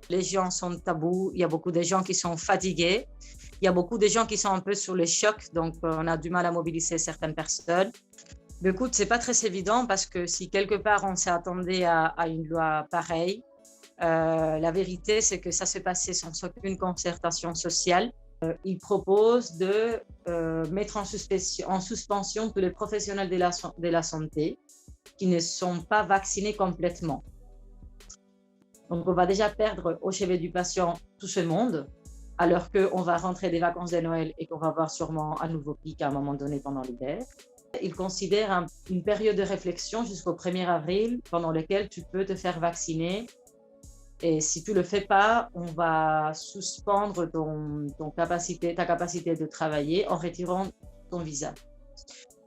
Les gens sont tabous, il y a beaucoup de gens qui sont fatigués, il y a beaucoup de gens qui sont un peu sur le choc, donc on a du mal à mobiliser certaines personnes. Mais écoute, c'est pas très évident parce que si quelque part on s'est attendu à une loi pareille, la vérité c'est que ça s'est passé sans aucune concertation sociale. Il propose de mettre en suspension tous les professionnels de la santé qui ne sont pas vaccinés complètement. Donc, on va déjà perdre au chevet du patient tout ce monde, alors qu'on va rentrer des vacances de Noël et qu'on va avoir sûrement un nouveau pic à un moment donné pendant l'hiver. Il considère une période de réflexion jusqu'au 1er avril pendant laquelle tu peux te faire vacciner. Et si tu ne le fais pas, on va suspendre ta capacité de travailler en retirant ton visa.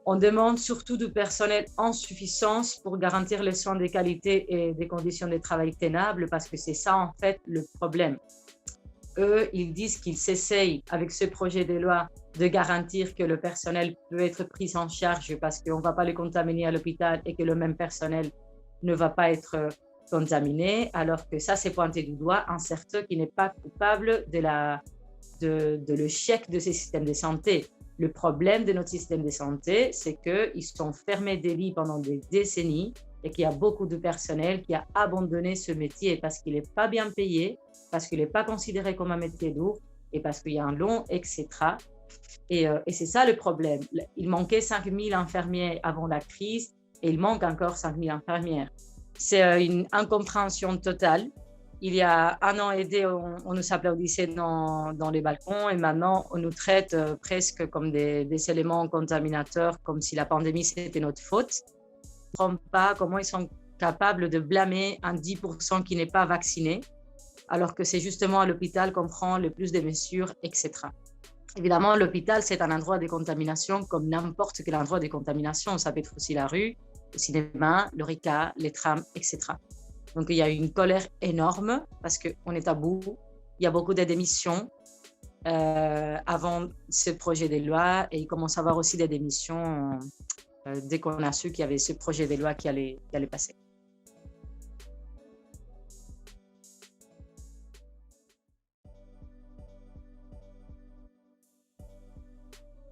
On demande surtout du personnel en suffisance pour garantir les soins de qualité et des conditions de travail tenables, parce que c'est ça en fait le problème. Eux, ils disent qu'ils s'essayent avec ce projet de loi de garantir que le personnel peut être pris en charge parce qu'on ne va pas le contaminer à l'hôpital et que le même personnel ne va pas être contaminé, alors que ça, c'est pointé du doigt un certain qui n'est pas coupable de l'échec de ces systèmes de santé. Le problème de notre système de santé, c'est qu'ils sont fermés des lits pendant des décennies et qu'il y a beaucoup de personnel qui a abandonné ce métier parce qu'il n'est pas bien payé, parce qu'il n'est pas considéré comme un métier lourd et parce qu'il y a un long, etc. Et c'est ça le problème. Il manquait 5 000 infirmiers avant la crise et il manque encore 5 000 infirmières. C'est une incompréhension totale. Il y a 1 an et demi, on nous applaudissait dans les balcons et maintenant, on nous traite presque comme des éléments contaminateurs, comme si la pandémie, c'était notre faute. Je ne comprends pas comment ils sont capables de blâmer un 10% qui n'est pas vacciné, alors que c'est justement à l'hôpital qu'on prend le plus de mesures, etc. Évidemment, l'hôpital, c'est un endroit de contamination comme n'importe quel endroit de contamination. Ça peut être aussi la rue, le cinéma, le RICA, les trams, etc. Donc, il y a une colère énorme parce qu'on est à bout. Il y a beaucoup de démissions avant ce projet de loi et il commence à y avoir aussi des démissions dès qu'on a su qu'il y avait ce projet de loi qui allait passer.